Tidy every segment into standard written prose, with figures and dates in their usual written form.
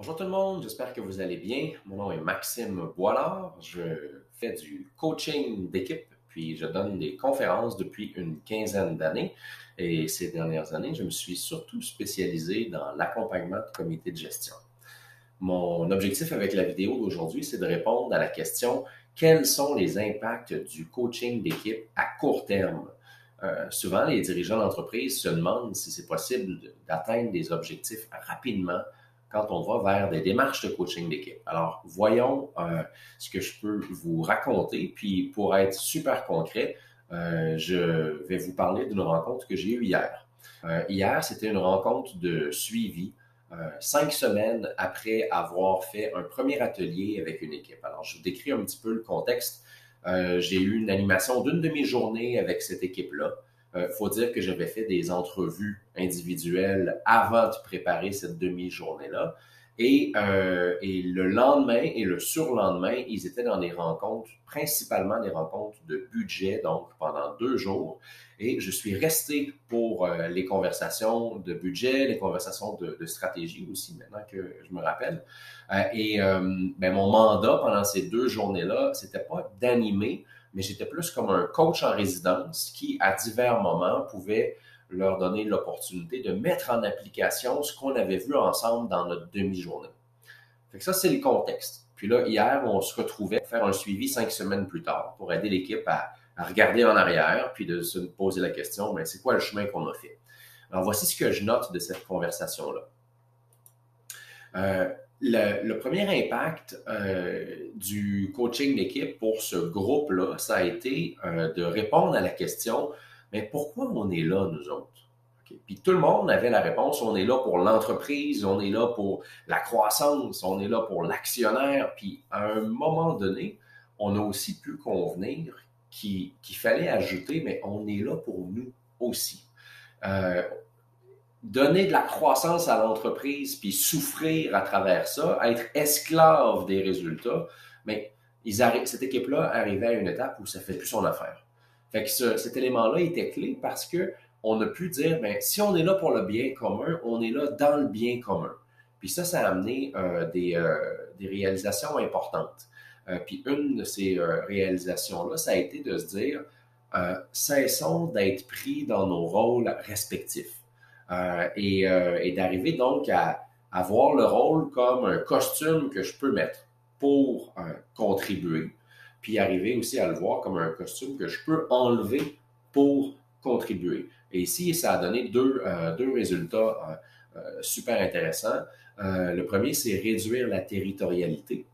Bonjour tout le monde, j'espère que vous allez bien. Mon nom est Maxime Boilard. Je fais du coaching d'équipe, puis je donne des conférences depuis une quinzaine d'années. Et ces dernières années, je me suis surtout spécialisé dans l'accompagnement de comités de gestion. Mon objectif avec la vidéo d'aujourd'hui, c'est de répondre à la question: quels sont les impacts du coaching d'équipe à court terme? Souvent, les dirigeants d'entreprise se demandent si c'est possible d'atteindre des objectifs rapidement quand on va vers des démarches de coaching d'équipe. Alors, voyons ce que je peux vous raconter. Puis, pour être super concret, je vais vous parler d'une rencontre que j'ai eue hier. Hier, c'était une rencontre de suivi 5 semaines après avoir fait un premier atelier avec une équipe. Alors, je vous décris un petit peu le contexte. J'ai eu une animation d'une demi-journée avec cette équipe-là. Faut dire que j'avais fait des entrevues individuelles avant de préparer cette demi-journée-là. Et le lendemain et le surlendemain, ils étaient dans des rencontres, principalement des rencontres de budget, donc pendant 2 jours. Et je suis resté pour les conversations de budget, les conversations de stratégie aussi, maintenant que je me rappelle. Mon mandat pendant ces 2 journées-là, c'était pas d'animer, mais j'étais plus comme un coach en résidence qui, à divers moments, pouvait leur donner l'opportunité de mettre en application ce qu'on avait vu ensemble dans notre demi-journée. Fait que ça, c'est le contexte. Puis là, hier, on se retrouvait pour faire un suivi 5 semaines plus tard pour aider l'équipe à regarder en arrière puis de se poser la question, mais c'est quoi le chemin qu'on a fait? Alors, voici ce que je note de cette conversation-là. Le premier impact du coaching d'équipe pour ce groupe-là, ça a été de répondre à la question: mais pourquoi on est là, nous autres? Okay. Puis tout le monde avait la réponse: on est là pour l'entreprise, on est là pour la croissance, on est là pour l'actionnaire. Puis à un moment donné, on a aussi pu convenir qu'il fallait ajouter: mais on est là pour nous aussi. Donner de la croissance à l'entreprise puis souffrir à travers ça, être esclave des résultats, mais cette équipe-là arrivait à une étape où ça ne fait plus son affaire. Fait que cet élément-là était clé parce que on a pu dire, ben, si on est là pour le bien commun, on est là dans le bien commun. Puis ça a amené des réalisations importantes. Puis une de ces réalisations-là, ça a été de se dire, cessons d'être pris dans nos rôles respectifs. Et d'arriver donc à voir le rôle comme un costume que je peux mettre pour contribuer, puis arriver aussi à le voir comme un costume que je peux enlever pour contribuer. Et ici, ça a donné deux résultats super intéressants. Le premier, c'est réduire la territorialité.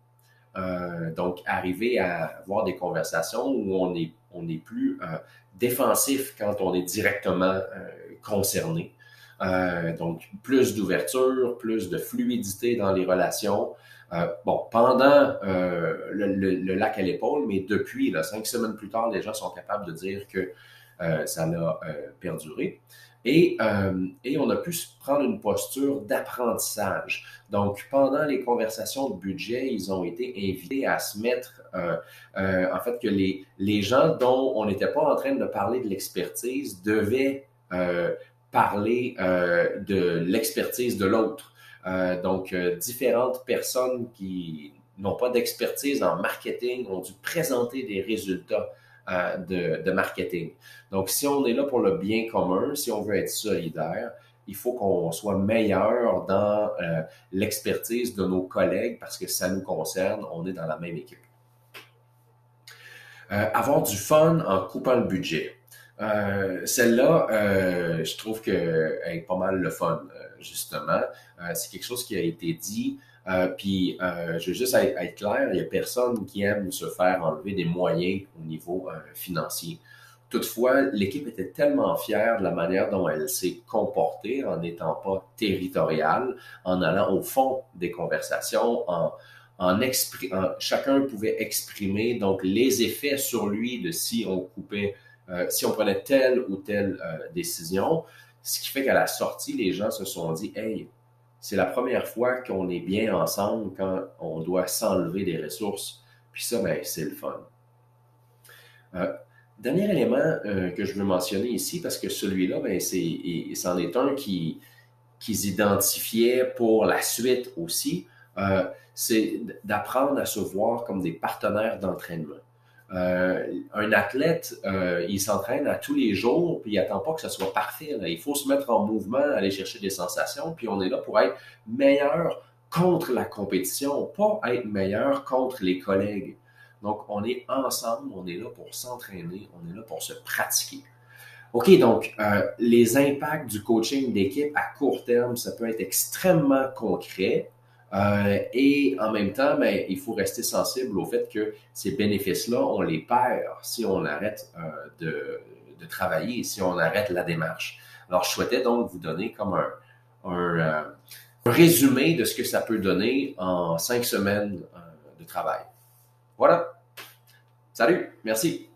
Donc, arriver à avoir des conversations où on est plus défensif quand on est directement concerné. Donc, plus d'ouverture, plus de fluidité dans les relations. Pendant le lac à l'épaule, mais depuis, 5 semaines plus tard, les gens sont capables de dire que ça a perduré. Et on a pu prendre une posture d'apprentissage. Donc, pendant les conversations de budget, ils ont été invités à se mettre, en fait, que les gens dont on n'était pas en train de parler de l'expertise devaient parler de l'expertise de l'autre. Donc, différentes personnes qui n'ont pas d'expertise en marketing ont dû présenter des résultats de marketing. Donc, si on est là pour le bien commun, si on veut être solidaire, il faut qu'on soit meilleur dans l'expertise de nos collègues parce que ça nous concerne, on est dans la même équipe. Avoir du fun en coupant le budget. Celle-là, je trouve qu'elle est pas mal le fun, justement. C'est quelque chose qui a été dit. Puis, je veux juste être clair, il n'y a personne qui aime se faire enlever des moyens au niveau financier. Toutefois, l'équipe était tellement fière de la manière dont elle s'est comportée en n'étant pas territoriale, en allant au fond des conversations, chacun pouvait exprimer donc les effets sur lui de si on coupait, si on prenait telle ou telle décision, ce qui fait qu'à la sortie, les gens se sont dit: hey, c'est la première fois qu'on est bien ensemble quand on doit s'enlever des ressources. Puis ça, ben, c'est le fun. Dernier élément que je veux mentionner ici, parce que celui-là, ben, c'en est un qu'ils identifiaient pour la suite aussi. c'est d'apprendre à se voir comme des partenaires d'entraînement. Un athlète, il s'entraîne à tous les jours, puis il attend pas que ce soit parfait. Là. Il faut se mettre en mouvement, aller chercher des sensations, puis on est là pour être meilleur contre la compétition, pas être meilleur contre les collègues. Donc, on est ensemble, on est là pour s'entraîner, on est là pour se pratiquer. OK, donc, les impacts du coaching d'équipe à court terme, ça peut être extrêmement concret. Et en même temps, ben, il faut rester sensible au fait que ces bénéfices-là, on les perd si on arrête de travailler, si on arrête la démarche. Alors, je souhaitais donc vous donner comme un résumé de ce que ça peut donner en 5 semaines de travail. Voilà. Salut, merci.